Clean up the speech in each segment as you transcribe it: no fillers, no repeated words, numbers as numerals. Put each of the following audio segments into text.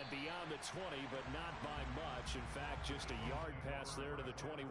And beyond the 20, but not by much. In fact, just a yard pass there to the 21.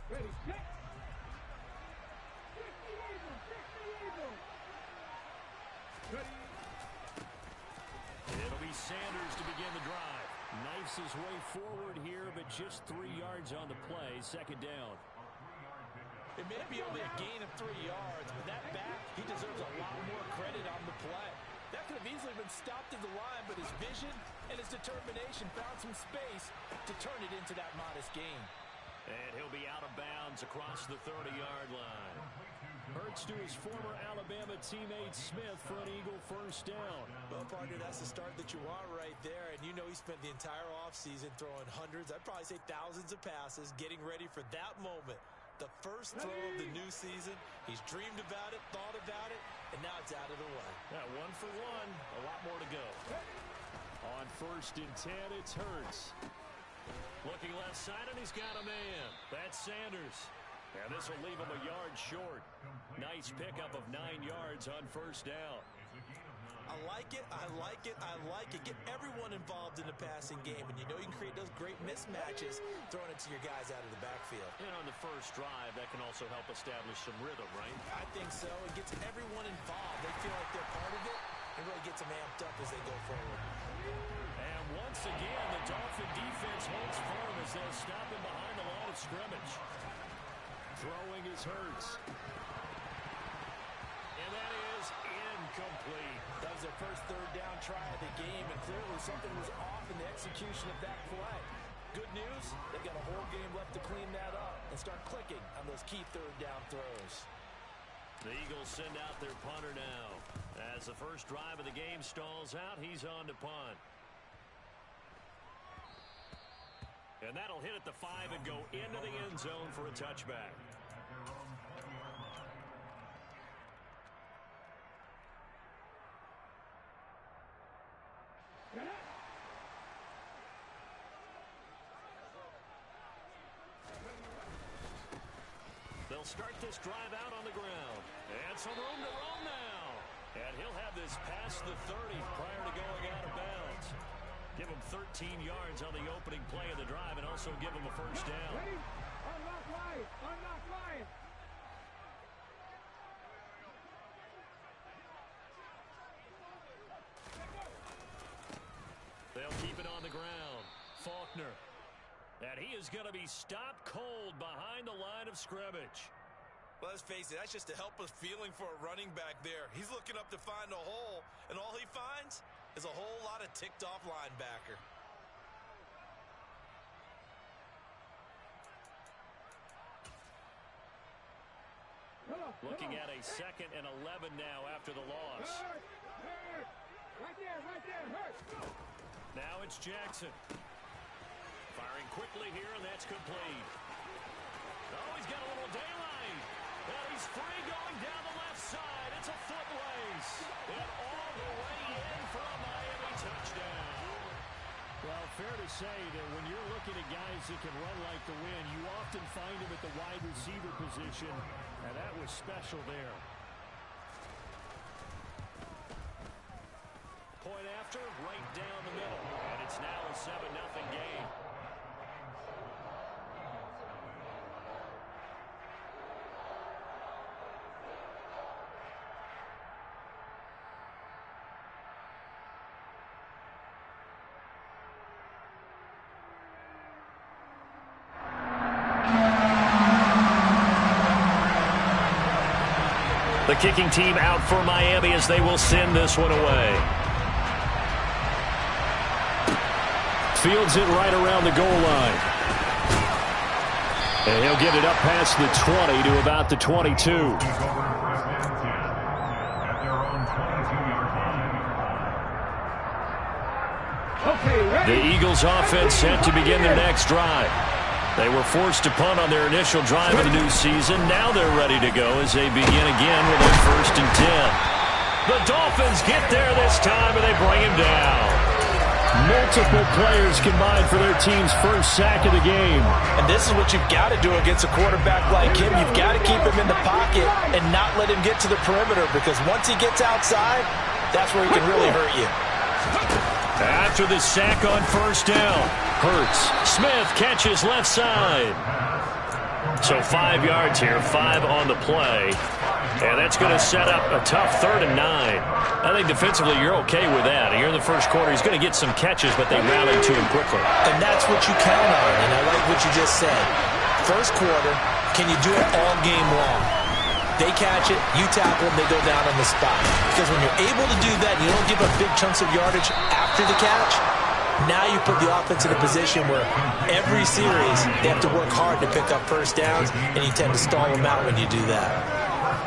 Ready, set! 60 Eagles! 60 Eagles! Ready! It'll be Sanders to begin the drive. Knifes his way forward here, but just 3 yards on the play. Second down. It may be only a gain of 3 yards, but that back, he deserves a lot more credit on the play. That could have easily been stopped at the line, but his vision and his determination found some space to turn it into that modest gain. And he'll be out of bounds across the 30-yard line. Hurts to his former Alabama teammate Smith for an Eagle first down. Well, partner, that's the start that you want right there. And you know he spent the entire offseason throwing hundreds, I'd probably say thousands of passes, getting ready for that moment. The first throw of the new season. He's dreamed about it, thought about it, and now it's out of the way. Yeah, 1 for 1. A lot more to go. On 1st and 10, it's Hurts. Looking left side, and he's got a man. That's Sanders. And this will leave him a yard short. Nice pickup of 9 yards on first down. I like it, I like it, I like it. Get everyone involved in the passing game, and you know you can create those great mismatches throwing it to your guys out of the backfield. And on the first drive, that can also help establish some rhythm, right? I think so. It gets everyone involved. They feel like they're part of it, and really gets them amped up as they go forward. And once again, the Dolphin defense holds firm as they'll stop him behind the line of scrimmage. Throwing is Hurts. And that is incomplete. That was their first third down try of the game, and clearly something was off in the execution of that play. Good news, they've got a whole game left to clean that up and start clicking on those key third down throws. The Eagles send out their punter now. As the first drive of the game stalls out, he's on to punt. And that'll hit at the 5 and go into the end zone for a touchback. They'll start this drive out on the ground. And some room to roam now. And he'll have this past the 30 prior to going out of bounds. Give him 13 yards on the opening play of the drive and also give him a first down. Ready? Unlock line! Unlock line! They'll keep it on the ground. Faulkner. And he is going to be stopped cold behind the line of scrimmage. Well, let's face it, that's just a helpless feeling for a running back there. He's looking up to find a hole, and all he finds is a whole lot of ticked-off linebacker. Looking at a 2nd and 11 now after the loss. Right there, hurt. Now it's Jackson. Firing quickly here, and that's complete. Oh, he's got a little daylight. And he's free going down the left side. It's a foot race. And all the way in for a Miami touchdown. Well, fair to say that when you're looking at guys that can run like the wind, you often find them at the wide receiver position, and that was special there. Point after, right down the middle, and it's now a 7-0 game. The kicking team out for Miami as they will send this one away. Fields it right around the goal line. And he'll get it up past the 20 to about the 22. The Eagles offense set to begin their next drive. They were forced to punt on their initial drive of the new season. Now they're ready to go as they begin again with a 1st and 10. The Dolphins get there this time, and they bring him down. Multiple players combined for their team's first sack of the game. And this is what you've got to do against a quarterback like him. You've got to keep him in the pocket and not let him get to the perimeter, because once he gets outside, that's where he can really hurt you. After the sack on 1st down, Hurts. Smith catches left side. So 5 yards here, 5 on the play. And that's going to set up a tough 3rd and 9. I think defensively you're okay with that. Here in the first quarter, he's going to get some catches, but they rallied to him quickly. And that's what you count on, and I like what you just said. First quarter, can you do it all game long? They catch it, you tackle them, they go down on the spot. Because when you're able to do that, you don't give up big chunks of yardage after the catch, now you put the offense in a position where every series they have to work hard to pick up 1st downs, and you tend to stall them out when you do that.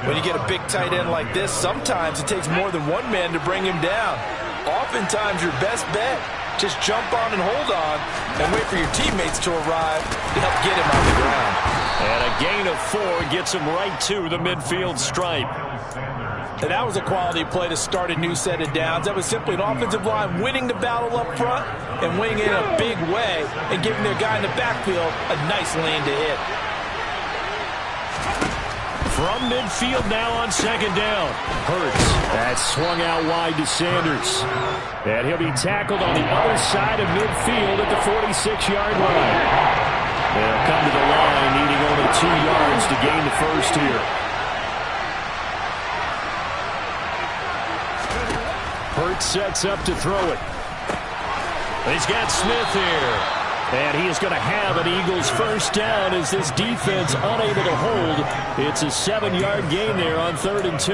When you get a big tight end like this, sometimes it takes more than one man to bring him down. Oftentimes your best bet, just jump on and hold on and wait for your teammates to arrive to help get him on the ground. And a gain of 4 gets him right to the midfield stripe. And that was a quality play to start a new set of downs. That was simply an offensive line winning the battle up front and winning it in a big way and giving their guy in the backfield a nice lane to hit. From midfield now on 2nd down. Hurts. That's swung out wide to Sanders. And he'll be tackled on the other side of midfield at the 46-yard line. They'll come to the line needing only 2 yards to gain the first here. Hurts sets up to throw it. He's got Smith here. And he is going to have an Eagles 1st down as this defense unable to hold. It's a 7-yard gain there on 3rd and 2.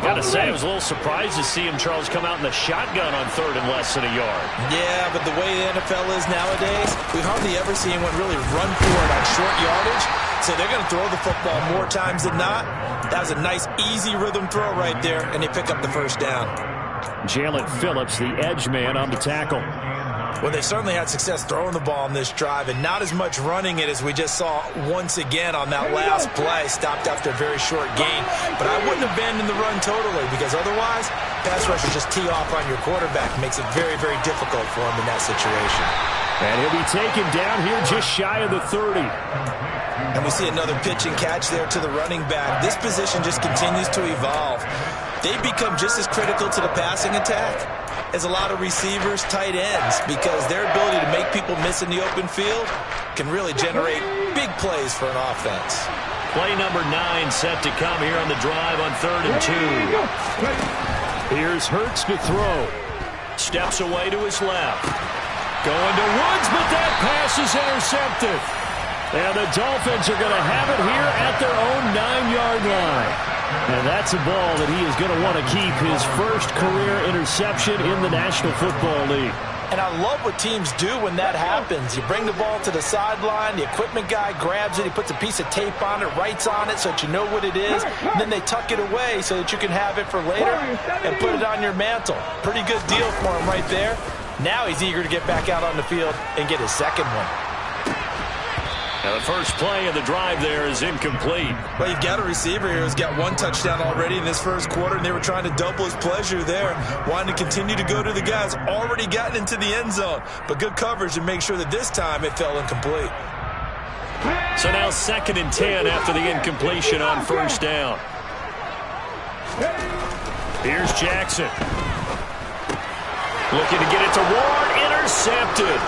Gotta say, I was a little surprised to see him, Charles, come out in the shotgun on 3rd and less than a yard. Yeah, but the way the NFL is nowadays, we hardly ever see anyone really run for it on short yardage. So they're going to throw the football more times than not. That was a nice, easy rhythm throw right there, and they pick up the 1st down. Jalen Phillips, the edge man, on the tackle. Well, they certainly had success throwing the ball on this drive, and not as much running it as we just saw once again on that last play. Stopped after a very short gain. But I wouldn't abandon the run totally, because otherwise, pass rushers just tee off on your quarterback. Makes it very, very difficult for him in that situation. And he'll be taken down here just shy of the 30. And we see another pitch and catch there to the running back. This position just continues to evolve. They become just as critical to the passing attack as a lot of receivers, tight ends, because their ability to make people miss in the open field can really generate big plays for an offense. Play number 9 set to come here on the drive on 3rd and 2. Here's Hurts to throw. Steps away to his left. Going to Woods, but that pass is intercepted. And the Dolphins are going to have it here at their own 9-yard line. And that's a ball that he is going to want to keep, his first career interception in the National Football League. And I love what teams do when that happens. You bring the ball to the sideline, the equipment guy grabs it, he puts a piece of tape on it, writes on it so that you know what it is, and then they tuck it away so that you can have it for later and put it on your mantle. Pretty good deal for him right there. Now he's eager to get back out on the field and get his second one. Now the first play of the drive there is incomplete. Well, you've got a receiver here who's got one touchdown already in this first quarter, and they were trying to double his pleasure there, wanting to continue to go to the guys already gotten into the end zone. But good coverage to make sure that this time it fell incomplete. So now 2nd and 10 after the incompletion on first down. Here's Jackson. Looking to get it to Ward. Intercepted.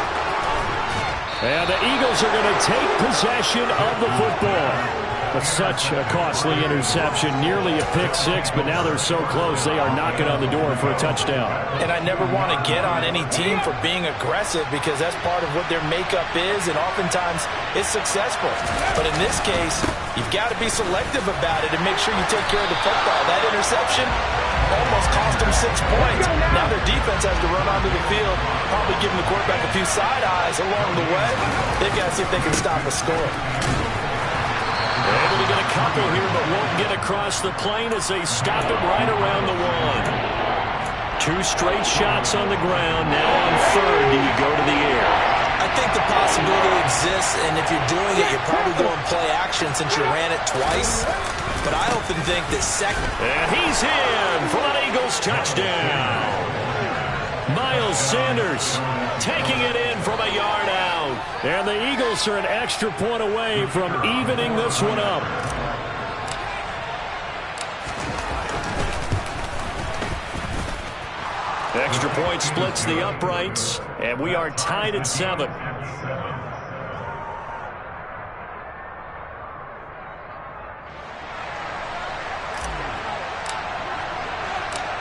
And the Eagles are going to take possession of the football. But such a costly interception, nearly a pick six, but now they're so close they are knocking on the door for a touchdown. And I never want to get on any team for being aggressive because that's part of what their makeup is, and oftentimes it's successful. But in this case, you've got to be selective about it and make sure you take care of the football. That interception almost cost them 6 points. Now their defense has to run onto the field, probably giving the quarterback a few side eyes along the way. They've got to see if they can stop a score. They're able to get a couple here, but won't get across the plane as they stop it right around the 1. 2 straight shots on the ground. Now on 3rd, do you go to the air? I think the possibility exists, and if you're doing it, you're probably going play action since you ran it twice. But I often think that second... And he's in for an Eagles touchdown. Miles Sanders taking it in from a yard out. And the Eagles are an extra point away from evening this one up. Extra point splits the uprights, and we are tied at 7.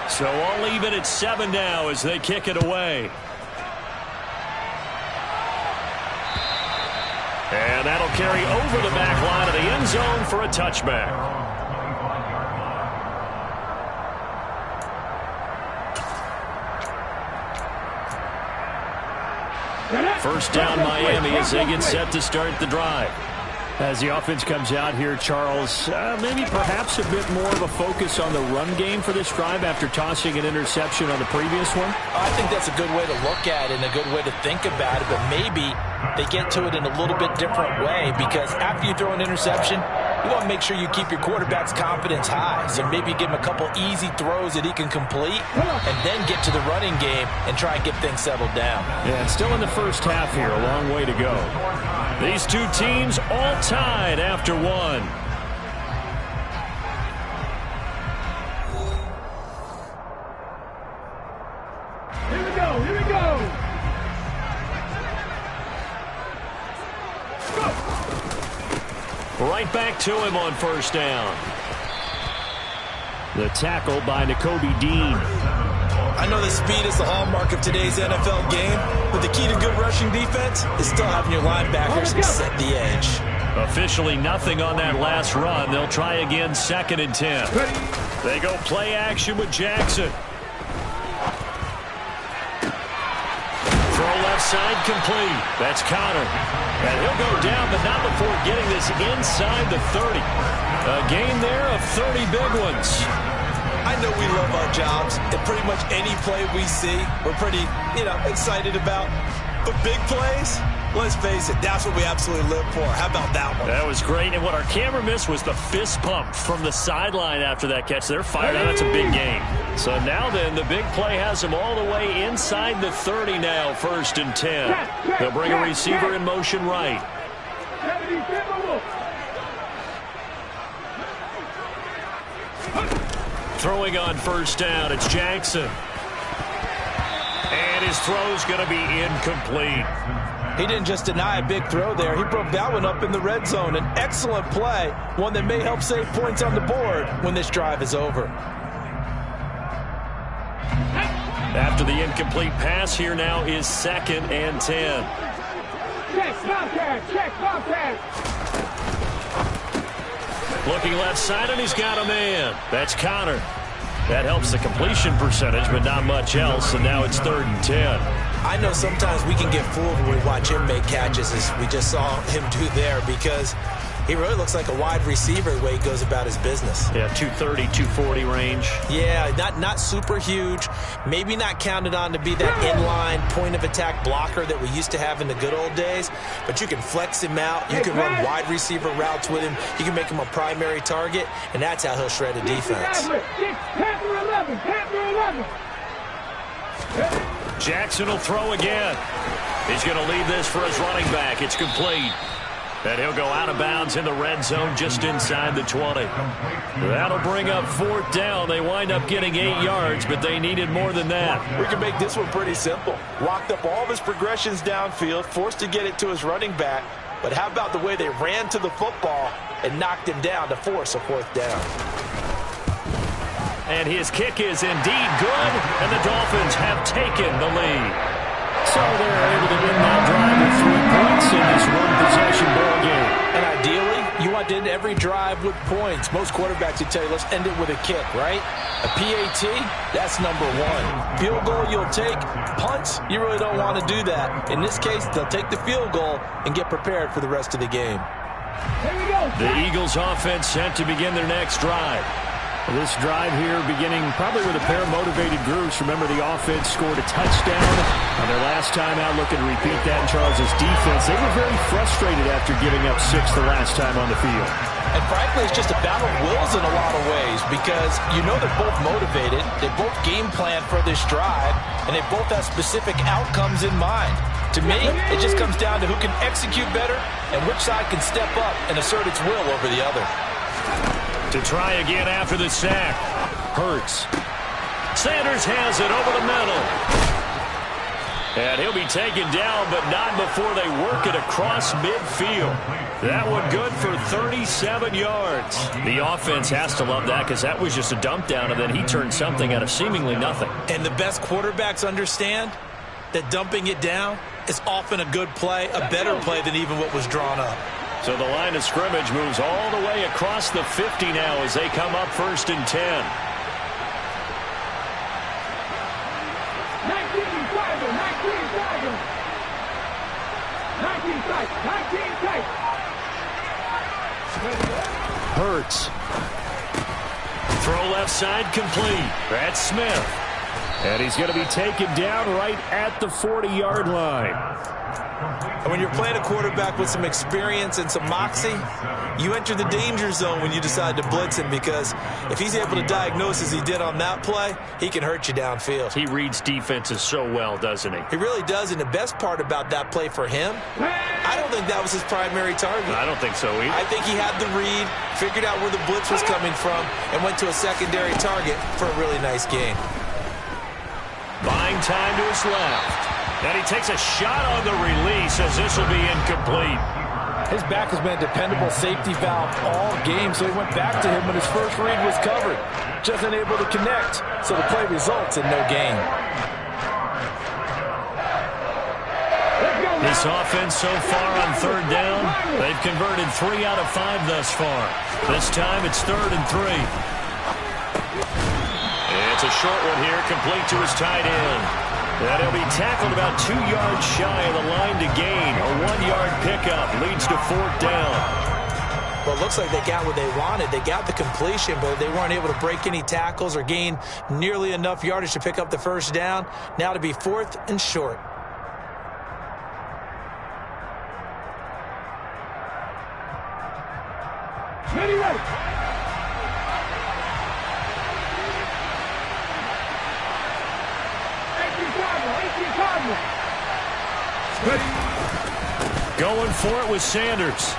So all even at 7 now as they kick it away. And that'll carry over the back line of the end zone for a touchback. First down Miami as they get set to start the drive. As the offense comes out here, Charles, maybe perhaps a bit more of a focus on the run game for this drive after tossing an interception on the previous one? I think that's a good way to look at it and a good way to think about it, but maybe they get to it in a little bit different way because after you throw an interception, you want to make sure you keep your quarterback's confidence high. So maybe give him a couple easy throws that he can complete and then get to the running game and try and get things settled down. Yeah, it's still in the first half here. A long way to go. These two teams all tied after 1. Here we go, here we go. Right back to him on first down. The tackle by Nakobe Dean. I know that speed is the hallmark of today's NFL game, but the key to good rushing defense is still having your linebackers set the edge. Officially nothing on that last run. They'll try again 2nd and 10. They go play action with Jackson. Throw left side complete. That's Connor. And he'll go down, but not before getting this inside the 30. A gain there of 30 big ones. I know we love our jobs, and pretty much any play we see, we're pretty, excited about. But big plays, let's face it, that's what we absolutely live for. How about that one? That was great, and what our camera missed was the fist pump from the sideline after that catch. They're fired out. That's a big gain. So now then, the big play has them all the way inside the 30 now, 1st and 10. They'll bring a receiver in motion right. Throwing on first down, it's Jackson. And his throw's going to be incomplete. He didn't just deny a big throw there. He broke that one up in the red zone. An excellent play, one that may help save points on the board when this drive is over. After the incomplete pass, here now is 2nd and 10. Check, contact, check, contact. Looking left side, and he's got a man. That's Connor. That helps the completion percentage, but not much else, and now it's 3rd and 10. I know sometimes we can get fooled when we watch him make catches, as we just saw him do there, because he really looks like a wide receiver the way he goes about his business. Yeah, 230, 240 range. Yeah, not super huge. Maybe not counted on to be that inline point-of-attack blocker that we used to have in the good old days. But you can flex him out. You can run wide receiver routes with him. You can make him a primary target, and that's how he'll shred a defense. Jackson will throw again. He's going to leave this for his running back. It's complete. And he'll go out of bounds in the red zone just inside the 20. That'll bring up 4th down. They wind up getting 8 yards, but they needed more than that. We can make this one pretty simple. Locked up all of his progressions downfield, forced to get it to his running back. But how about the way they ran to the football and knocked him down to force a 4th down? And his kick is indeed good, and the Dolphins have taken the lead. So they're able to win that drive with 3 points in this one-possession ball game. And ideally, you want to end every drive with points. Most quarterbacks would tell you, let's end it with a kick, right? A PAT, that's number 1. Field goal you'll take. Punts, you really don't want to do that. In this case, they'll take the field goal and get prepared for the rest of the game. The Eagles offense set to begin their next drive. This drive here beginning probably with a pair of motivated groups. Remember, the offense scored a touchdown on their last time out. Looking to repeat that in Charles' defense. They were very frustrated after giving up 6 the last time on the field. And frankly, it's just a battle of wills in a lot of ways, because you know they're both motivated. They both game plan for this drive, and they both have specific outcomes in mind. To me, it just comes down to who can execute better and which side can step up and assert its will over the other. To try again after the sack. Hurts. Sanders has it over the middle. And he'll be taken down, but not before they work it across midfield. That one good for 37 yards. The offense has to love that, because that was just a dump down, and then he turned something out of seemingly nothing. And the best quarterbacks understand that dumping it down is often a good play, a better play than even what was drawn up. So the line of scrimmage moves all the way across the 50 now as they come up 1st and 10. 19 tight. Hurts. Throw left side complete. That's Smith. And he's going to be taken down right at the 40-yard line. And when you're playing a quarterback with some experience and some moxie, you enter the danger zone when you decide to blitz him, because if he's able to diagnose as he did on that play, he can hurt you downfield. He reads defenses so well, doesn't he? He really does, and the best part about that play for him, I don't think that was his primary target. I don't think so either. I think he had the read, figured out where the blitz was coming from, and went to a secondary target for a really nice gain. Buying time to his left. And he takes a shot on the release as this will be incomplete. His back has been a dependable safety valve all game, so he went back to him when his first read was covered. Just unable to connect, so the play results in no gain. This offense so far on 3rd down, they've converted 3 out of 5 thus far. This time it's 3rd and 3. It's a short one here, complete to his tight end. And he'll be tackled about 2 yards shy of the line to gain. A 1-yard pickup leads to 4th down. Well, it looks like they got what they wanted. They got the completion, but they weren't able to break any tackles or gain nearly enough yardage to pick up the 1st down. Now to be 4th and short. Ready, ready. Going for it with Sanders.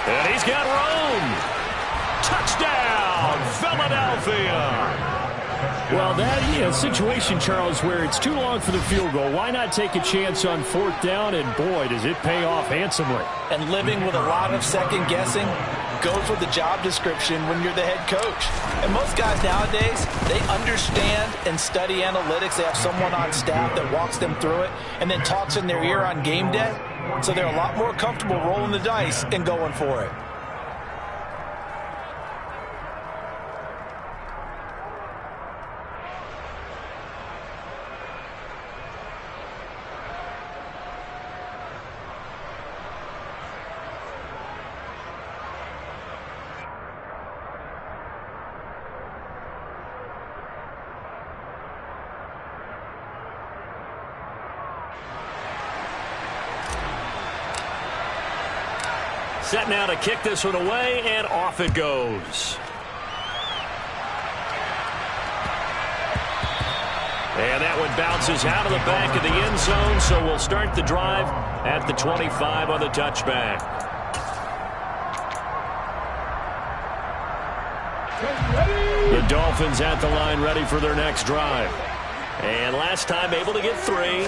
And he's got room. Touchdown, Philadelphia. Well, that situation, Charles, where it's too long for the field goal. Why not take a chance on 4th down? And, boy, does it pay off handsomely. And living with a lot of second-guessing goes with the job description when you're the head coach. And most guys nowadays, they understand and study analytics. They have someone on staff that walks them through it and then talks in their ear on game day. So they're a lot more comfortable rolling the dice and going for it. Set now to kick this one away, and off it goes. And that one bounces out of the back of the end zone, so we'll start the drive at the 25 on the touchback. The Dolphins at the line ready for their next drive. And last time able to get 3.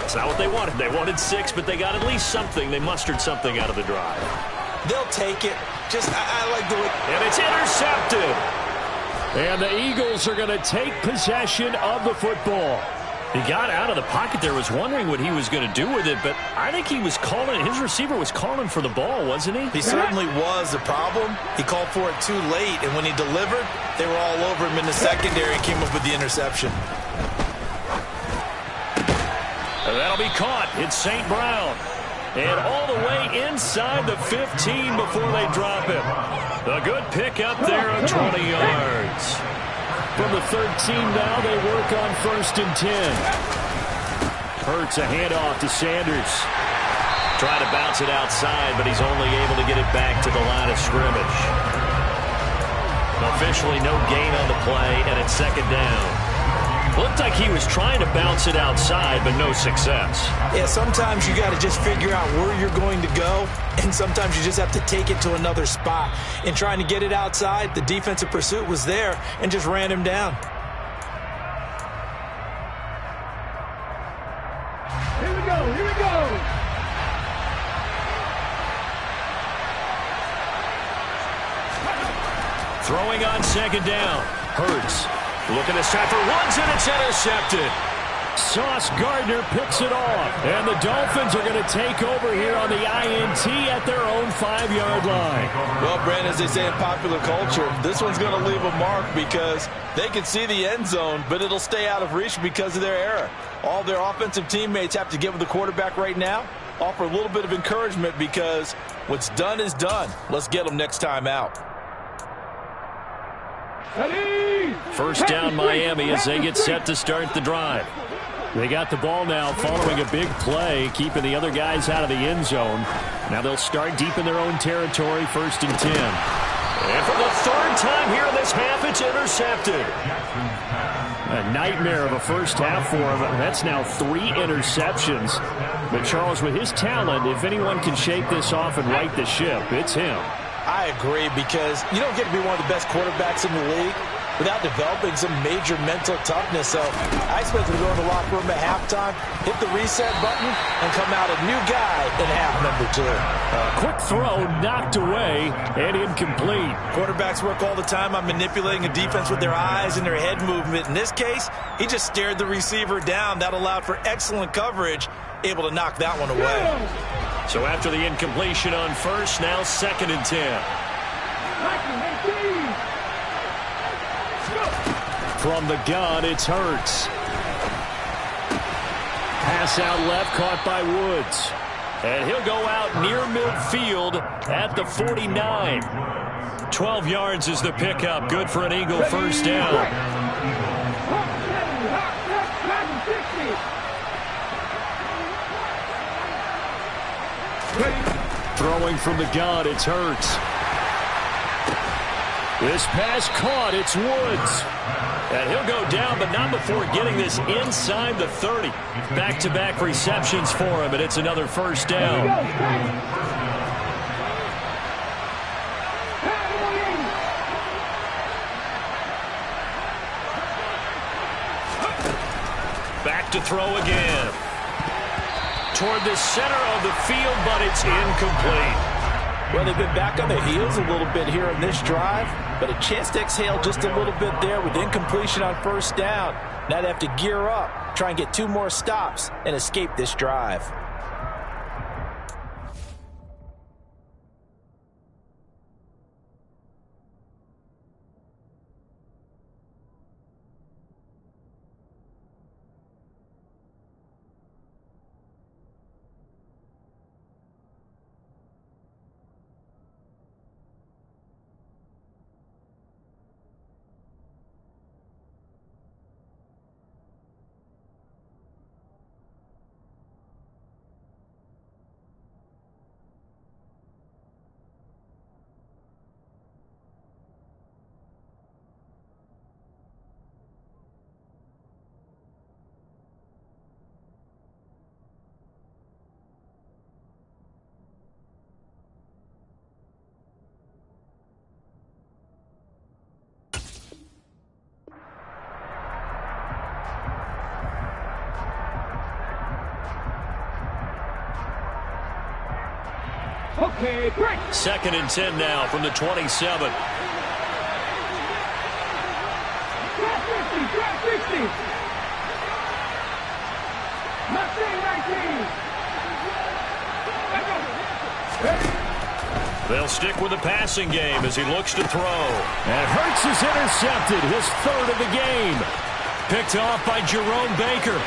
That's not what they wanted. They wanted 6, but they got at least something. They mustered something out of the drive. They'll take it. I like the way. And it's intercepted. And the Eagles are going to take possession of the football. He got out of the pocket there, was wondering what he was going to do with it, but I think he was calling, his receiver was calling for the ball, wasn't he? He certainly was. The problem, he called for it too late, and when he delivered, they were all over him in the secondary and came up with the interception. And that'll be caught. It's St. Brown. And all the way inside the 15 before they drop him. A good pick up there of 20 yards. From the 13 now, they work on 1st and 10. Hurts a handoff to Sanders. Try to bounce it outside, but he's only able to get it back to the line of scrimmage. Officially no gain on the play, and it's 2nd down. Looked like he was trying to bounce it outside, but no success. Yeah, sometimes you got to just figure out where you're going to go, and sometimes you just have to take it to another spot. In trying to get it outside, the defensive pursuit was there and just ran him down. Here we go, here we go. Throwing on 2nd down. Hurts. Looking to set for Woods, and it's intercepted. Sauce Gardner picks it off. And the Dolphins are going to take over here on the INT at their own 5-yard line. Well, Brandon, as they say in popular culture, this one's going to leave a mark because they can see the end zone, but it'll stay out of reach because of their error. All their offensive teammates have to give the quarterback right now, offer a little bit of encouragement because what's done is done. Let's get them next time out. 1st down Miami as they get set to start the drive. They got the ball now following a big play, keeping the other guys out of the end zone. Now they'll start deep in their own territory, 1st and 10. And for the 3rd time here in this half, it's intercepted. A nightmare of a first half for him. That's now 3 interceptions. But Charles, with his talent, if anyone can shake this off and right the ship, it's him. I agree, because you don't get to be one of the best quarterbacks in the league without developing some major mental toughness. So I expect him to go in the locker room at halftime, hit the reset button, and come out a new guy in half number 2. Quick throw knocked away and incomplete. Quarterbacks work all the time on manipulating a defense with their eyes and their head movement. In this case, he just stared the receiver down. That allowed for excellent coverage, able to knock that one away. So after the incompletion on 1st, now 2nd and 10. From the gun, it's Hurts. Pass out left, caught by Woods. And he'll go out near midfield at the 49. 12 yards is the pickup. Good for an Eagle 1st down. Throwing from the gun, it's Hurts. This pass caught, it's Woods. And he'll go down, but not before getting this inside the 30. Back-to-back receptions for him, and it's another 1st down. to throw again. Toward the center of the field, but it's incomplete. Well, they've been back on their heels a little bit here in this drive, but a chance to exhale just a little bit there with incompletion on first down. Now they have to gear up, try and get 2 more stops, and escape this drive. Okay, break. 2nd and 10 now from the 27. Drop 50, drop 50. Mustang 19. They'll stick with the passing game as he looks to throw. And Hurts is intercepted, his 3rd of the game. Picked off by Jerome Baker.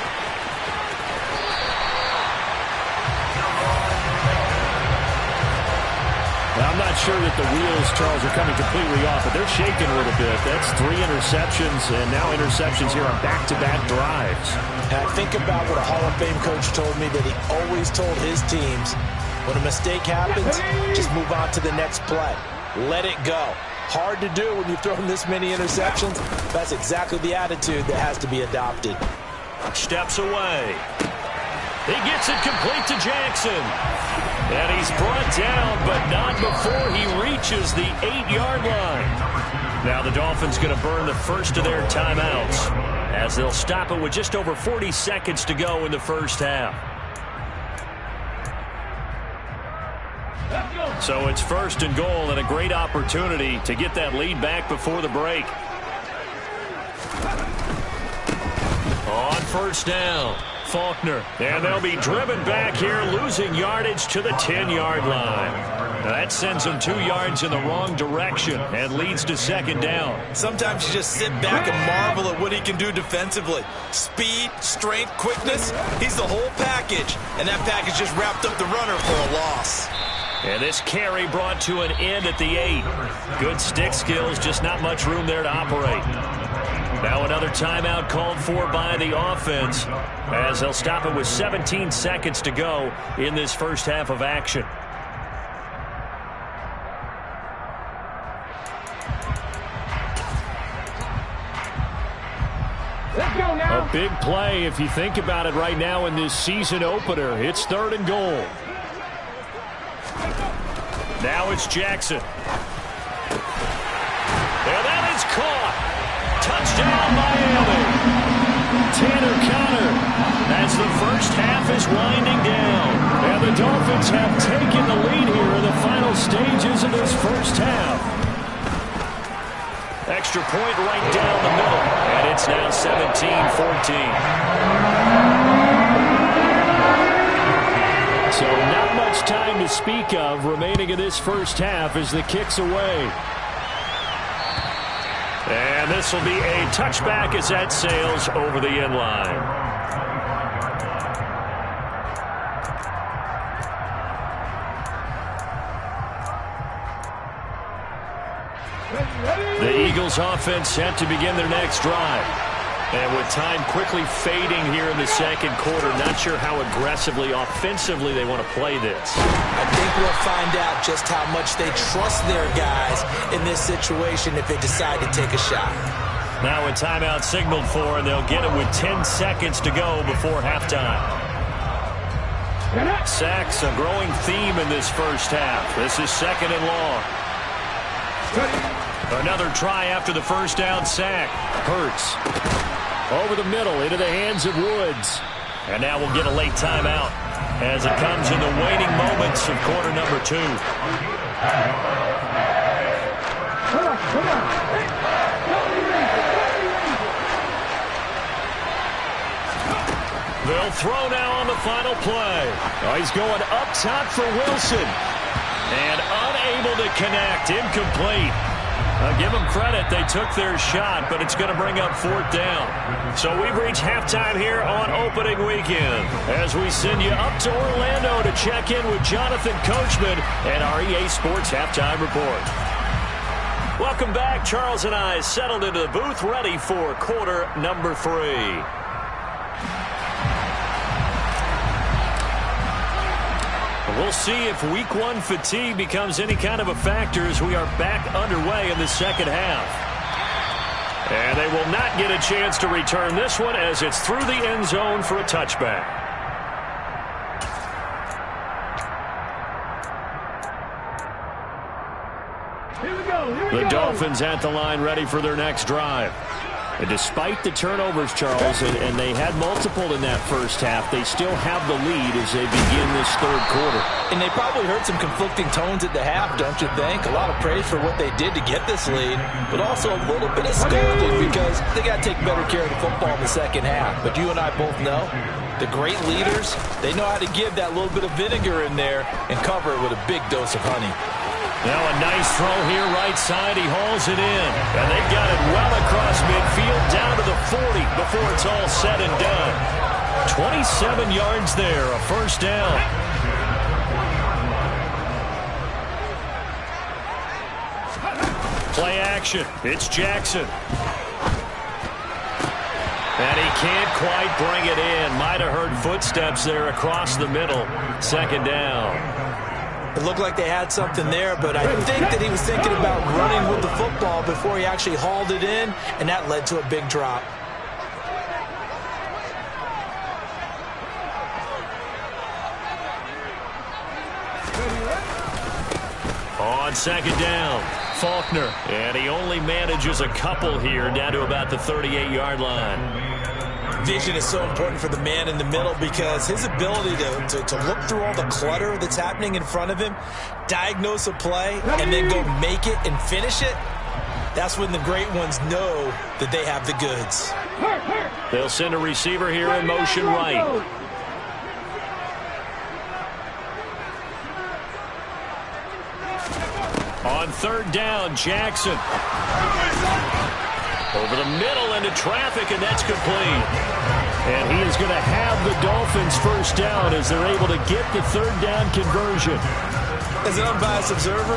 I'm not sure that the wheels, Charles, are coming completely off, but they're shaking a little bit. That's 3 interceptions, and now interceptions here on back-to-back drives. And I think about what a Hall of Fame coach told me that he always told his teams, when a mistake happens, just move on to the next play. Let it go. Hard to do when you've thrown this many interceptions. That's exactly the attitude that has to be adopted. Steps away. He gets it complete to Jackson. And he's brought down, but not before he reaches the 8-yard line. Now the Dolphins going to burn the first of their timeouts as they'll stop it with just over 40 seconds to go in the first half. So it's 1st and goal and a great opportunity to get that lead back before the break. On 1st down, Faulkner. And they'll be driven back here, losing yardage to the 10-yard line. Now that sends them 2 yards in the wrong direction and leads to 2nd down. Sometimes you just sit back and marvel at what he can do defensively. Speed, strength, quickness, he's the whole package. And that package just wrapped up the runner for a loss. And this carry brought to an end at the 8. Good stick skills, just not much room there to operate. Now another timeout called for by the offense as they'll stop it with 17 seconds to go in this first half of action. Let's go now. A big play if you think about it right now in this season opener. It's 3rd and goal. Now it's Jackson. And that is caught. Touchdown, Miami. Tanner Conner as the first half is winding down. And the Dolphins have taken the lead here in the final stages of this first half. Extra point right down the middle. And it's now 17-14. So not much time to speak of remaining in this first half as the kick's away. And this will be a touchback as that sails over the end line. The Eagles offense set to begin their next drive. And with time quickly fading here in the 2nd quarter, not sure how aggressively, offensively they want to play this. I think we'll find out just how much they trust their guys in this situation if they decide to take a shot. Now a timeout signaled for, and they'll get it with 10 seconds to go before halftime. Sacks, a growing theme in this first half. This is 2nd and long. Another try after the first down sack. Hurts. Over the middle into the hands of Woods. And now we'll get a late timeout as it comes in the waning moments of quarter number 2. They'll throw now on the final play. Oh, he's going up top for Wilson. And unable to connect. Incomplete. Give them credit. They took their shot, but it's going to bring up 4th down. So we've reached halftime here on opening weekend as we send you up to Orlando to check in with Jonathan Coachman and our EA Sports Halftime Report. Welcome back. Charles and I settled into the booth ready for quarter number 3. We'll see if week 1 fatigue becomes any kind of a factor as we are back underway in the second half. And they will not get a chance to return this one as it's through the end zone for a touchback. Here we go. The Dolphins at the line ready for their next drive. And despite the turnovers, Charles, and they had multiple in that first half, they still have the lead as they begin this third quarter. And they probably heard some conflicting tones at the half, don't you think? A lot of praise for what they did to get this lead, but also a little bit of scolding because they got to take better care of the football in the second half. But you and I both know the great leaders, they know how to give that little bit of vinegar in there and cover it with a big dose of honey. Now a nice throw here right side. He hauls it in. And they've got it well across midfield down to the 40 before it's all said and done. 27 yards there, a first down. Play action. It's Jackson. And he can't quite bring it in. Might have heard footsteps there across the middle. Second down. It looked like they had something there, but I think that he was thinking about running with the football before he actually hauled it in, and that led to a big drop. On second down, Faulkner. And he only manages a couple here down to about the 38-yard line. Vision is so important for the man in the middle because his ability to look through all the clutter that's happening in front of him, diagnose a play, and then go make it and finish it, that's when the great ones know that they have the goods. They'll send a receiver here in motion right. On third down, Jackson. Over the middle into traffic, and that's complete. And he is going to have the Dolphins first down as they're able to get the third down conversion. As an unbiased observer,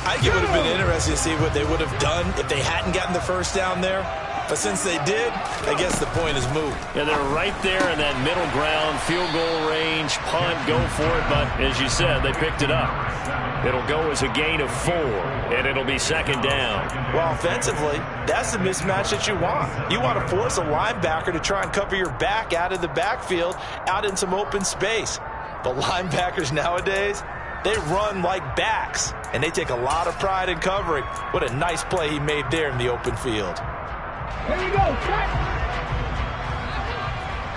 I think it would have been interesting to see what they would have done if they hadn't gotten the first down there. But since they did, I guess the point is moot. Yeah, they're right there in that middle ground, field goal range, punt, go for it. But as you said, they picked it up. It'll go as a gain of 4, and it'll be second down. Well, offensively, that's the mismatch that you want. You want to force a linebacker to try and cover your back out of the backfield, out in some open space. But linebackers nowadays, they run like backs, and they take a lot of pride in covering. What a nice play he made there in the open field. Here you go, Jack.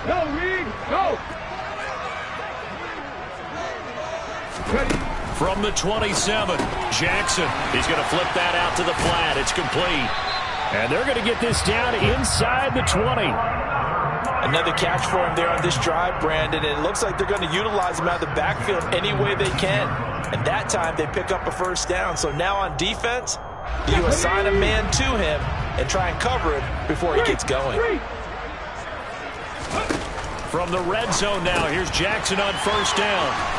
Go, Reed, go. Ready. From the 27, Jackson. He's going to flip that out to the flat. It's complete. And they're going to get this down inside the 20. Another catch for him there on this drive, Brandon. And it looks like they're going to utilize him out of the backfield any way they can. And that time they pick up a first down. So now on defense, you assign a man to him and try and cover him before he gets going. From the red zone now, here's Jackson on first down.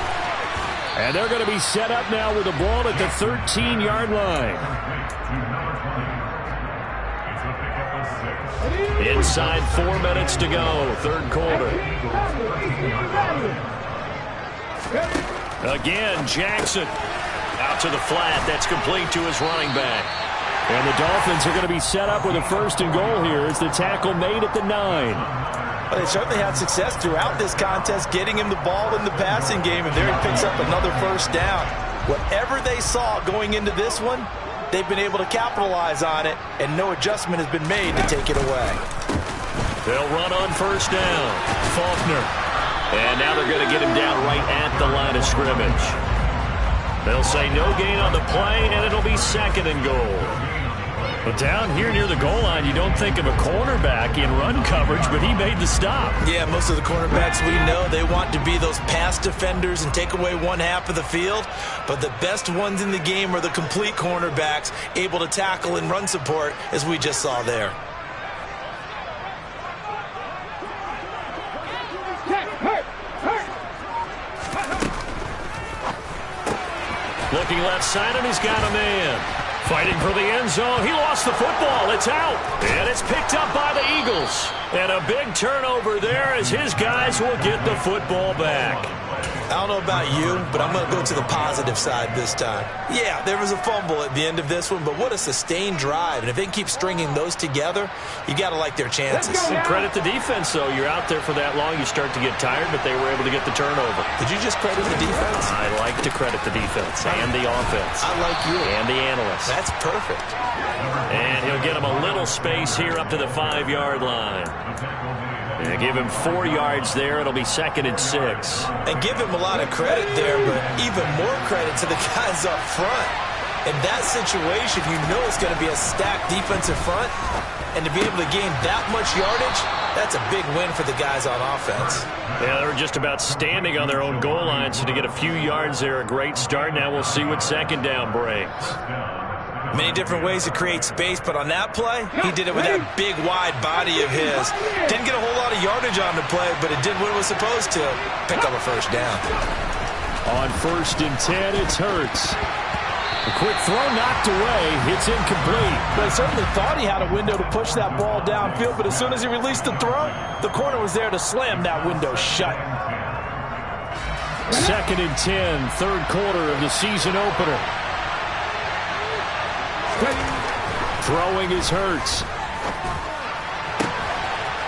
And they're going to be set up now with the ball at the 13-yard line. Inside 4 minutes to go, third quarter. Again, Jackson out to the flat. That's complete to his running back. And the Dolphins are going to be set up with a first and goal here as the tackle made at the 9. Well, they certainly had success throughout this contest, getting him the ball in the passing game, and there he picks up another first down. Whatever they saw going into this one, they've been able to capitalize on it, and no adjustment has been made to take it away. They'll run on first down. Faulkner. And now they're going to get him down right at the line of scrimmage. They'll say no gain on the play, and it'll be 2nd and goal. But down here near the goal line, you don't think of a cornerback in run coverage, but he made the stop. Yeah, most of the cornerbacks we know, they want to be those pass defenders and take away one half of the field. But the best ones in the game are the complete cornerbacks, able to tackle and run support, as we just saw there. Looking left side, and he's got a man. Fighting for the end zone. He lost the football. It's out. And it's picked up by the Eagles. And a big turnover there as his guys will get the football back. I don't know about you, but I'm going to go to the positive side this time. Yeah, there was a fumble at the end of this one, but what a sustained drive. And if they can keep stringing those together, you got to like their chances. And credit the defense, though. You're out there for that long, you start to get tired, but they were able to get the turnover. Did you just credit the defense? I like to credit the defense and the offense. I like you. And the analysts. That's perfect. And he'll get him a little space here up to the 5-yard line. And give him 4 yards there. It'll be 2nd and 6. And give him a lot of credit there, but even more credit to the guys up front. In that situation, you know it's going to be a stacked defensive front. And to be able to gain that much yardage, that's a big win for the guys on offense. Yeah, they were just about standing on their own goal line, so to get a few yards there, a great start. Now we'll see what 2nd down brings. Many different ways to create space, but on that play, he did it with that big, wide body of his. Didn't get a whole lot of yardage on the play, but it did what it was supposed to, pick up a first down. On 1st and 10, it's Hurts. A quick throw knocked away. It's incomplete. They certainly thought he had a window to push that ball downfield, but as soon as he released the throw, the corner was there to slam that window shut. 2nd and 10, 3rd quarter of the season opener. Throwing is Hurts.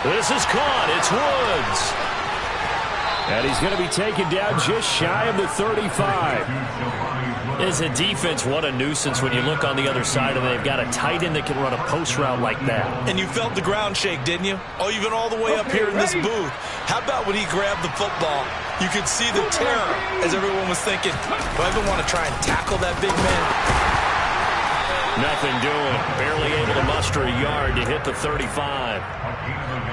This is caught. It's Woods. And he's going to be taken down just shy of the 35. As a defense, what a nuisance when you look on the other side and they've got a tight end that can run a post route like that. And you felt the ground shake, didn't you? Oh, you've been all the way up here in this booth. How about when he grabbed the football? You could see the terror as everyone was thinking, do I even want to try and tackle that big man? Nothing doing. Barely able to muster a yard to hit the 35.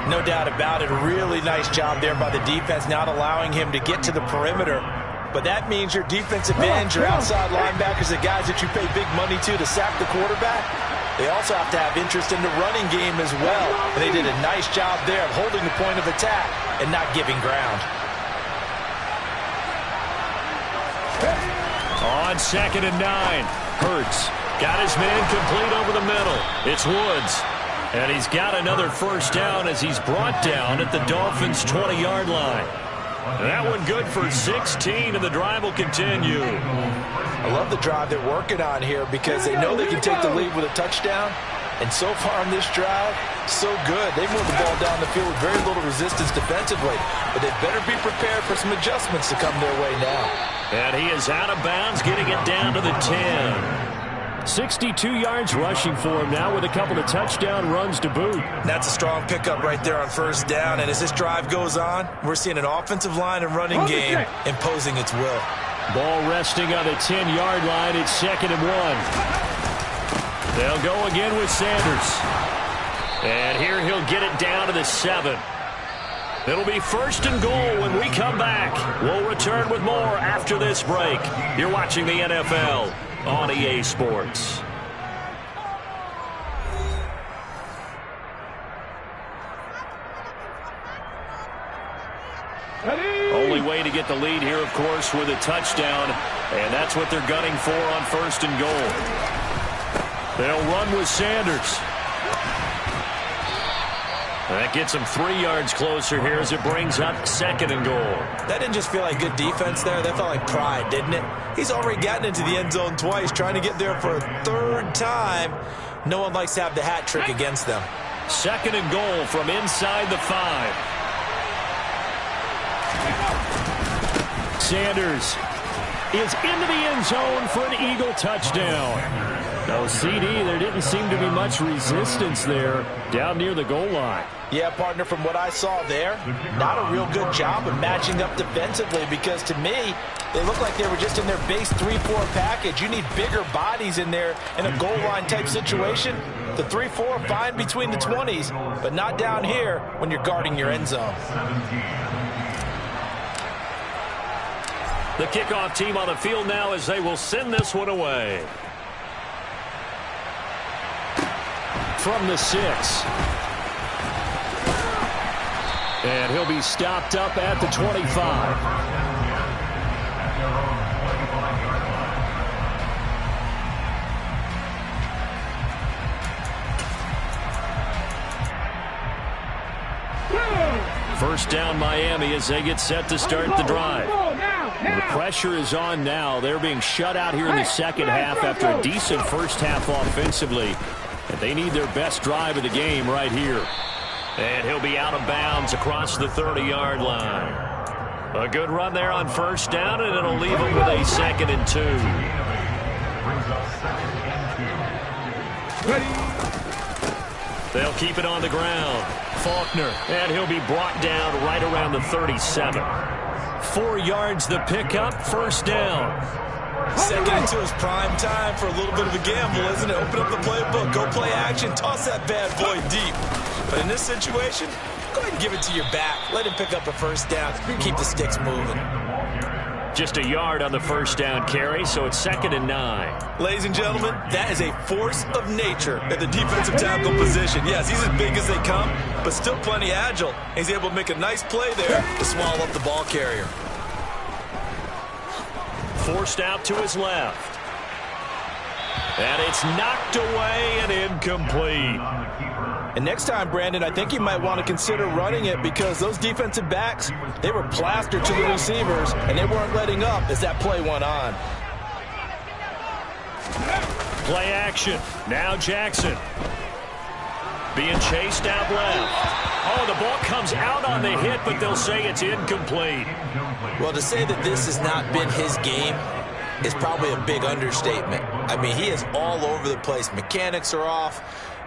No doubt about it. Really nice job there by the defense, not allowing him to get to the perimeter. But that means your defensive ends, your outside linebackers, the guys that you pay big money to sack the quarterback, they also have to have interest in the running game as well. And they did a nice job there of holding the point of attack and not giving ground. On 2nd and 9, Hurts got his man complete over the middle. It's Woods. And he's got another first down as he's brought down at the Dolphins' 20-yard line. That one good for 16, and the drive will continue. I love the drive they're working on here because they know they can take the lead with a touchdown. And so far on this drive, so good. They moved the ball down the field with very little resistance defensively. But they better be prepared for some adjustments to come their way now. And he is out of bounds, getting it down to the 10. 62 yards rushing for him now with a couple of touchdown runs to boot. That's a strong pickup right there on first down. And as this drive goes on, we're seeing an offensive line and running game imposing its will. Ball resting on the 10-yard line. It's 2nd and 1. They'll go again with Sanders. And here he'll get it down to the 7. It'll be 1st and goal when we come back. We'll return with more after this break. You're watching the NFL on EA Sports. Only way to get the lead here, of course, with a touchdown. And that's what they're gunning for on 1st and goal. They'll run with Sanders. That gets him 3 yards closer here as it brings up 2nd and goal. That didn't just feel like good defense there. That felt like pride, didn't it? He's already gotten into the end zone twice, trying to get there for a 3rd time. No one likes to have the hat trick against them. 2nd and goal from inside the 5. Sanders is into the end zone for an Eagle touchdown. No, CD, there didn't seem to be much resistance there down near the goal line. Yeah, partner, from what I saw there, not a real good job of matching up defensively because to me, they look like they were just in their base 3-4 package. You need bigger bodies in there in a goal line type situation. The 3-4 fine between the 20s, but not down here when you're guarding your end zone. The kickoff team on the field now as they will send this one away. From the 6. And he'll be stopped up at the 25. First down Miami as they get set to start the drive. The pressure is on now. They're being shut out here in the second half after a decent first half offensively. And they need their best drive of the game right here. And he'll be out of bounds across the 30-yard line. A good run there on first down, and it'll leave him with a 2nd and 2. They'll keep it on the ground. Faulkner, and he'll be brought down right around the 37. 4 yards the pickup, first down. 2nd and 2 is prime time for a little bit of a gamble, isn't it? Open up the playbook, go play action, toss that bad boy deep. But in this situation, go ahead and give it to your back. Let him pick up a first down. Keep the sticks moving. Just a yard on the first down carry, so it's 2nd and 9. Ladies and gentlemen, that is a force of nature at the defensive tackle position. Yes, he's as big as they come, but still plenty agile. He's able to make a nice play there to swallow up the ball carrier. Forced out to his left. And it's knocked away and incomplete. And next time, Brandon, I think you might want to consider running it because those defensive backs, they were plastered to the receivers, and they weren't letting up as that play went on. Play action. Now Jackson. Being chased out left. Oh, the ball comes out on the hit, but they'll say it's incomplete. Well, to say that this has not been his game is probably a big understatement. I mean, he is all over the place. Mechanics are off,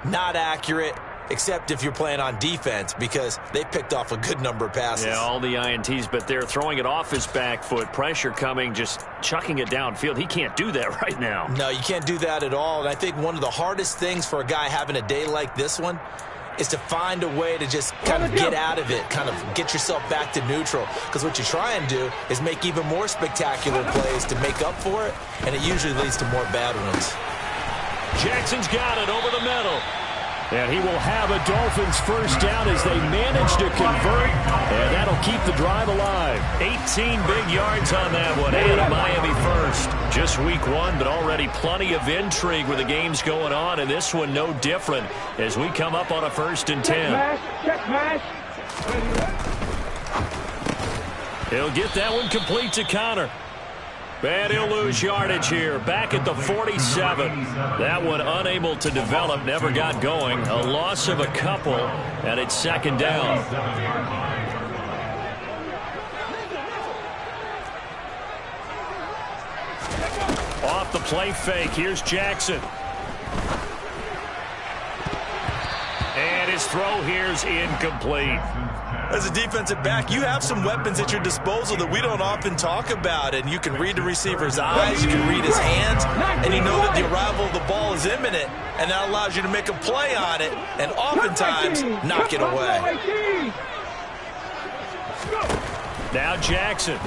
not accurate, except if you're playing on defense because they picked off a good number of passes. Yeah, all the INTs, but they're throwing it off his back foot. Pressure coming, just chucking it downfield. He can't do that right now. No, you can't do that at all. And I think one of the hardest things for a guy having a day like this one is to find a way to just kind of get out of it, kind of get yourself back to neutral. Because what you try and do is make even more spectacular plays to make up for it, and it usually leads to more bad ones. Jackson's got it over the middle. And he will have a Dolphins first down as they manage to convert, and that'll keep the drive alive. 18 big yards on that one, and a Miami first. Just week 1, but already plenty of intrigue with the games going on, and this one no different as we come up on a 1st and 10. Check mash. He'll get that one complete to Connor. And he'll lose yardage here. Back at the 47. That one unable to develop, never got going. A loss of a couple, and it's 2nd down. Off the play fake. Here's Jackson. And his throw here's incomplete. As a defensive back, you have some weapons at your disposal that we don't often talk about, and you can read the receiver's eyes, you can read his hands, and you know that the arrival of the ball is imminent, and that allows you to make a play on it, and oftentimes knock it away. Now Jackson.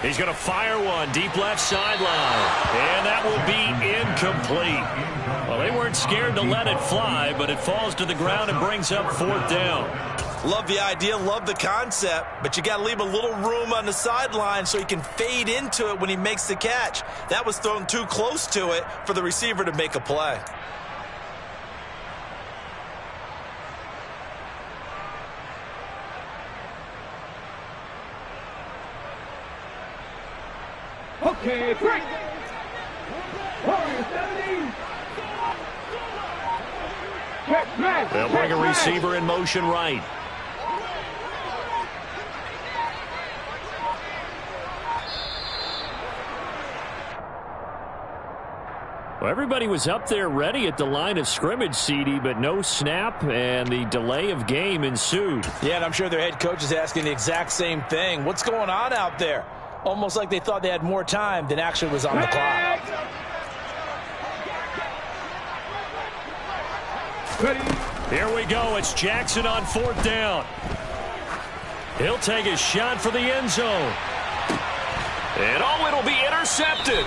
He's going to fire one deep left sideline, and that will be incomplete. Well, they weren't scared to let it fly, but it falls to the ground and brings up 4th down. Love the idea, love the concept, but you got to leave a little room on the sideline so he can fade into it when he makes the catch. That was thrown too close to it for the receiver to make a play. Okay, break. Warrior 70. Check smash. They'll bring a receiver in motion right. Well, everybody was up there ready at the line of scrimmage, CD, but no snap, and the delay of game ensued. Yeah, and I'm sure their head coach is asking the exact same thing. What's going on out there? Almost like they thought they had more time than actually was on the clock. Here we go. It's Jackson on 4th down. He'll take a shot for the end zone. And it'll be intercepted.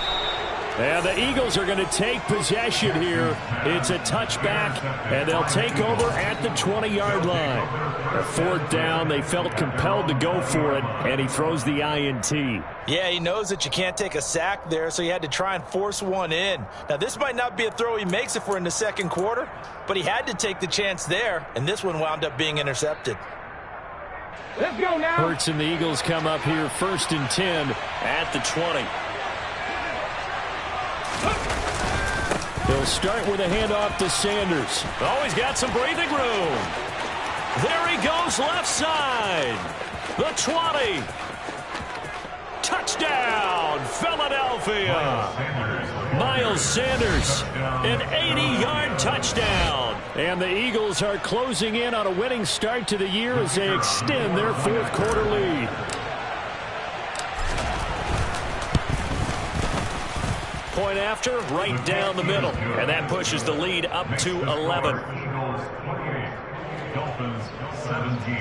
And the Eagles are going to take possession here. It's a touchback, and they'll take over at the 20-yard line. At 4th down, they felt compelled to go for it, and he throws the INT. Yeah, he knows that you can't take a sack there, so he had to try and force one in. Now, this might not be a throw he makes if we're in the second quarter, but he had to take the chance there, and this one wound up being intercepted. Let's go now. Hurts and the Eagles come up here 1st and 10 at the 20. He'll start with a handoff to Sanders. Oh, he's got some breathing room. There he goes left side. The 20. Touchdown, Philadelphia. Miles Sanders, an 80-yard touchdown. And the Eagles are closing in on a winning start to the year as they extend their 4th quarter lead. Point after, right down the middle. And that pushes the lead up to 11. Dolphins 17.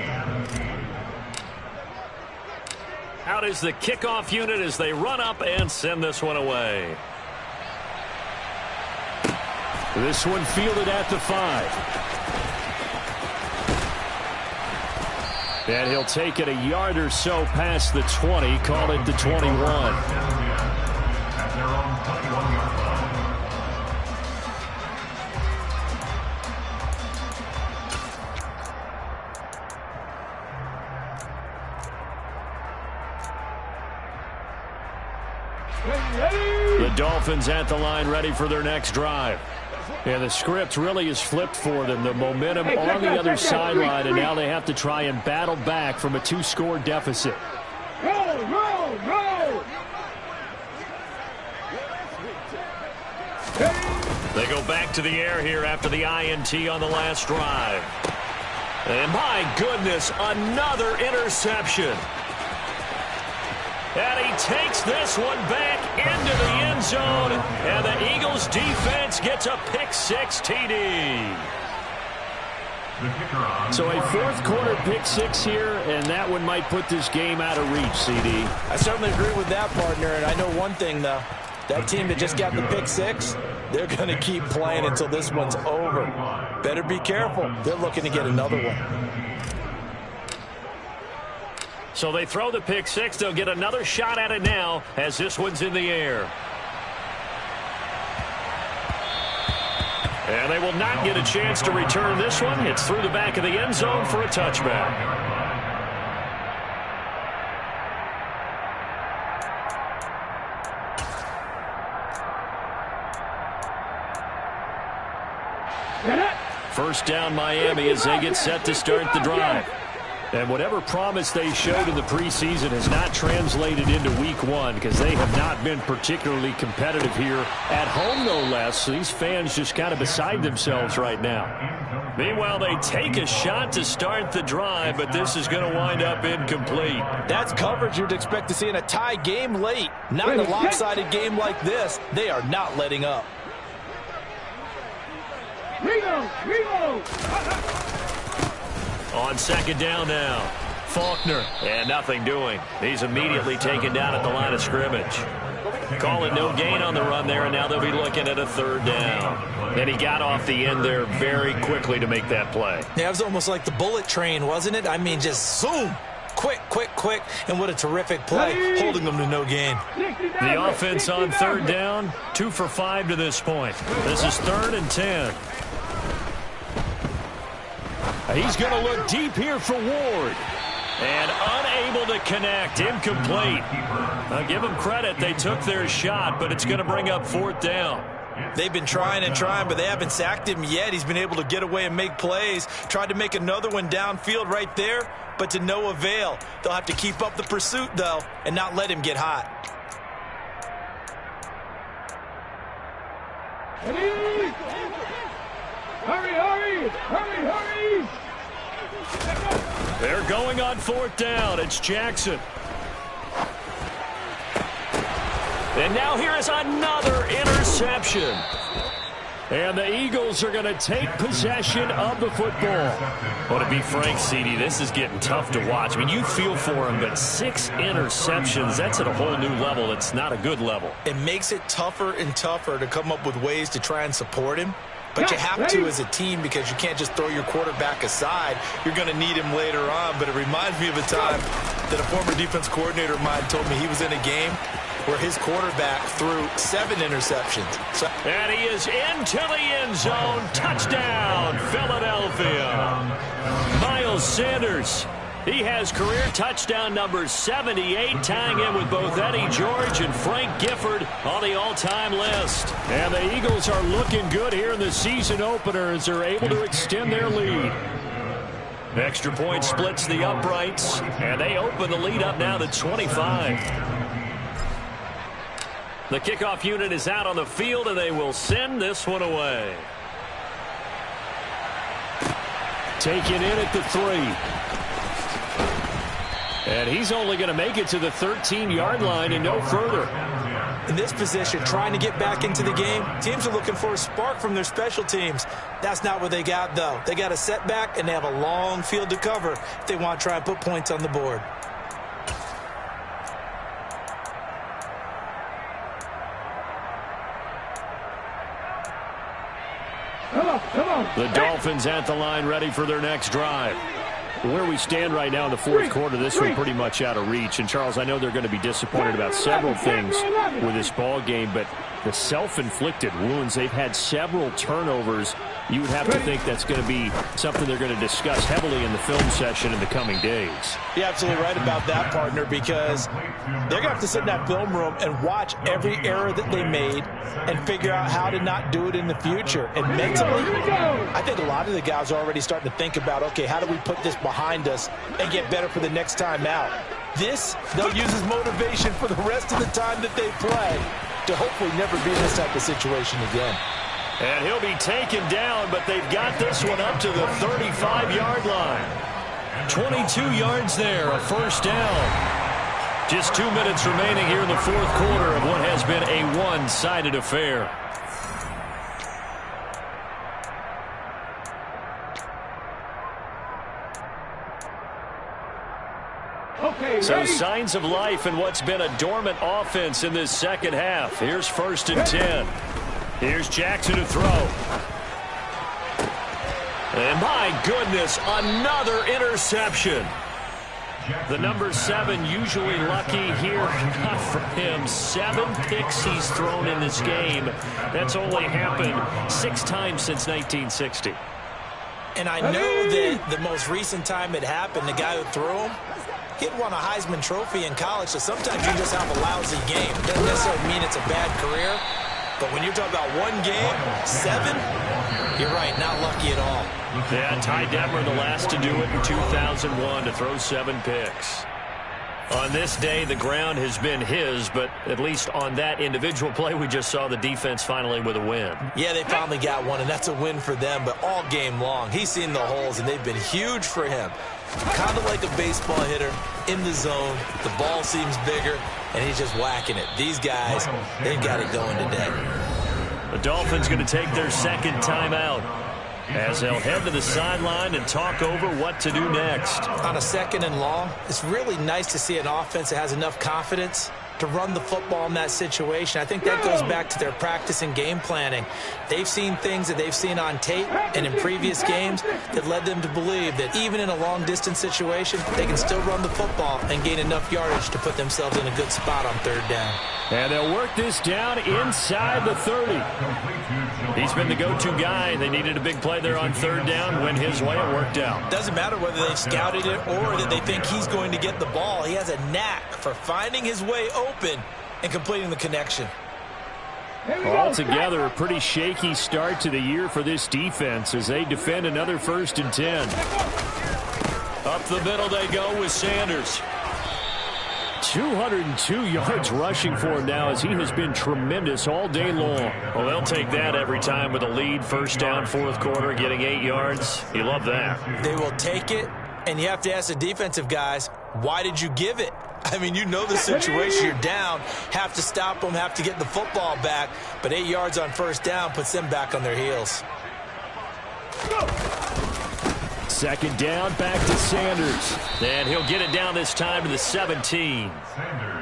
Out is the kickoff unit as they run up and send this one away. This one fielded at the 5. And he'll take it a yard or so past the 20, call it the 21. The Dolphins at the line ready for their next drive. And the script really is flipped for them. The momentum on the other sideline, and now they have to try and battle back from a 2-score deficit. Roll, roll, roll. They go back to the air here after the INT on the last drive. And my goodness, another interception. And he takes this one back into the end zone. And the Eagles defense gets a pick-6 TD. So a 4th quarter pick-6 here, and that one might put this game out of reach, CD. I certainly agree with that, partner. And I know one thing, though. That team that just got the pick-6, they're going to keep playing until this one's over. Better be careful. They're looking to get another one. So they throw the pick-6. They'll get another shot at it now as this one's in the air. And they will not get a chance to return this one. It's through the back of the end zone for a touchback. First down Miami as they get set to start the drive. And whatever promise they showed in the preseason has not translated into week 1 because they have not been particularly competitive here at home, no less. So these fans just kind of beside themselves right now. Meanwhile, they take a shot to start the drive, but this is going to wind up incomplete. That's coverage you'd expect to see in a tie game late. Not in a lopsided game like this. They are not letting up. Reload! On 2nd down now, Faulkner, and nothing doing. He's immediately taken down at the line of scrimmage. Calling no gain on the run there, and now they'll be looking at a 3rd down. And he got off the end there very quickly to make that play. Yeah, it was almost like the bullet train, wasn't it? I mean, just zoom. Quick, and what a terrific play, holding them to no gain. The offense on 3rd down, 2 for 5 to this point. This is 3rd and 10. He's going to look deep here for Ward. And unable to connect, incomplete. I'll give them credit, they took their shot, but it's going to bring up 4th down. They've been trying and trying, but they haven't sacked him yet. He's been able to get away and make plays. Tried to make another one downfield right there, but to no avail. They'll have to keep up the pursuit, though, and not let him get hot. Ready? Hurry, hurry, hurry, hurry. They're going on 4th down. It's Jackson. And now here is another interception. And the Eagles are going to take possession of the football. Well, to be frank, CD, this is getting tough to watch. I mean, you feel for him, but 6 interceptions, that's at a whole new level. It's not a good level. It makes it tougher and tougher to come up with ways to try and support him. But you have to as a team because you can't just throw your quarterback aside. You're going to need him later on. But it reminds me of a time that a former defense coordinator of mine told me he was in a game where his quarterback threw 7 interceptions. And he is into the end zone. Touchdown, Philadelphia. Miles Sanders. He has career touchdown number 78, tying in with both Eddie George and Frank Gifford on the all-time list. And the Eagles are looking good here in the season opener as they're able to extend their lead. Extra point splits the uprights, and they open the lead up now to 25. The kickoff unit is out on the field, and they will send this one away. Taken in at the 3. And he's only going to make it to the 13-yard line and no further. In this position, trying to get back into the game, teams are looking for a spark from their special teams. That's not what they got, though. They got a setback, and they have a long field to cover if they want to try and put points on the board. Come on. The Dolphins at the line, ready for their next drive. Where we stand right now in the 4th quarter, this one pretty much out of reach. And, Charles, I know they're going to be disappointed about several things with this ball game, but the self-inflicted wounds, they've had several turnovers. You would have to think that's going to be something they're going to discuss heavily in the film session in the coming days. You're absolutely right about that, partner, because they're going to have to sit in that film room and watch every error that they made and figure out how to not do it in the future. And mentally, I think a lot of the guys are already starting to think about, okay, how do we put this behind us and get better for the next time out? This, they'll use as motivation for the rest of the time that they play to hopefully never be in this type of situation again. And he'll be taken down, but they've got this one up to the 35-yard line. 22 yards there, a first down. Just 2 minutes remaining here in the 4th quarter of what has been a one-sided affair. So signs of life in what's been a dormant offense in this second half. Here's 1st and 10. Here's Jackson to throw. And my goodness, another interception. The number 7 usually lucky here. Not for him. 7 picks he's thrown in this game. That's only happened 6 times since 1960. And I know that the most recent time it happened, the guy who threw him, he had won a Heisman Trophy in college, so sometimes you just have a lousy game. It doesn't necessarily mean it's a bad career, but when you're talking about one game, 7, you're right, not lucky at all. Yeah, Ty Detmer, the last to do it in 2001, to throw 7 picks. On this day, the ground has been his, but at least on that individual play, we just saw the defense finally with a win. Yeah, they finally got one, and that's a win for them, but all game long, he's seen the holes, and they've been huge for him. Kind of like a baseball hitter in the zone. The ball seems bigger, and he's just whacking it. These guys, they've got it going today. The Dolphins going to take their second timeout as they'll head to the sideline and talk over what to do next. On a 2nd and long, it's really nice to see an offense that has enough confidence to run the football in that situation. I think that goes back to their practice and game planning. They've seen things that they've seen on tape and in previous games that led them to believe that even in a long-distance situation, they can still run the football and gain enough yardage to put themselves in a good spot on 3rd down. And they'll work this down inside the 30. He's been the go-to guy. They needed a big play there on 3rd down. Went his way, it worked out. Doesn't matter whether they've scouted it or that they think he's going to get the ball. He has a knack for finding his way open and completing the connection. Altogether, a pretty shaky start to the year for this defense as they defend another 1st and 10. Up the middle they go with Sanders. 202 yards rushing for him now, as he has been tremendous all day long. Well, they'll take that every time with a lead. First down, fourth quarter, getting 8 yards. You love that. They will take it, and you have to ask the defensive guys, why did you give it? I mean, you know the situation. You're down, have to stop them, have to get the football back, but 8 yards on first down puts them back on their heels. Second down, back to Sanders. And he'll get it down this time to the 17.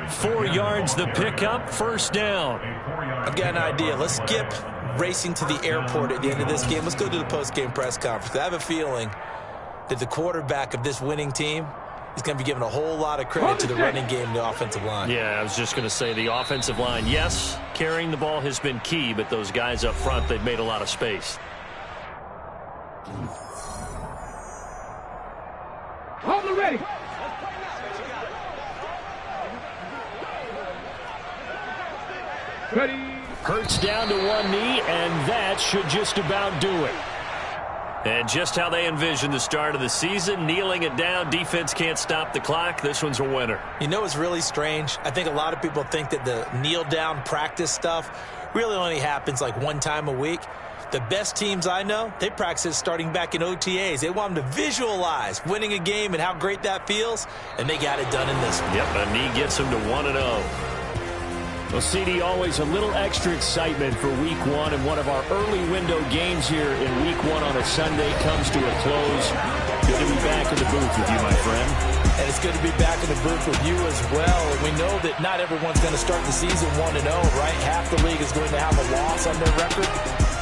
4 yards the pickup, first down. I've got an idea. Let's skip racing to the airport at the end of this game. Let's go to the post-game press conference. I have a feeling that the quarterback of this winning team is going to be given a whole lot of credit to the running game and the offensive line. Yeah, I was just going to say the offensive line, yes, carrying the ball has been key, but those guys up front, they've made a lot of space. Hold ready. Ready. Hurts down to one knee, and that should just about do it. And just how they envisioned the start of the season, kneeling it down, defense can't stop the clock. This one's a winner. You know what's really strange? I think a lot of people think that the kneel-down practice stuff really only happens like one time a week. The best teams I know, they practice it starting back in OTAs. They want them to visualize winning a game and how great that feels, and they got it done in this one. Yep, a knee gets them to 1-0. Well, CD, always a little extra excitement for Week 1, and one of our early window games here in Week 1 on a Sunday comes to a close. Good to be back in the booth with you, my friend. And it's good to be back in the booth with you as well. And we know that not everyone's going to start the season 1-0, right? Half the league is going to have a loss on their record.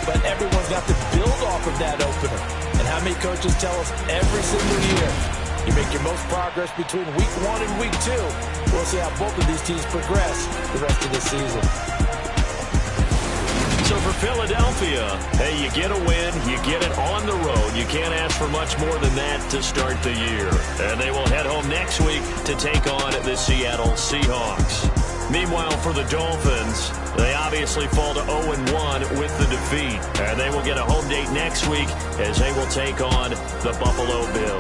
But everyone's got to build off of that opener. And how many coaches tell us every single year, you make your most progress between Week 1 and Week 2. We'll see how both of these teams progress the rest of the season. So for Philadelphia, hey, you get a win, you get it on the road. You can't ask for much more than that to start the year. And they will head home next week to take on the Seattle Seahawks. Meanwhile, for the Dolphins, they obviously fall to 0-1 with the defeat. And they will get a home date next week as they will take on the Buffalo Bills.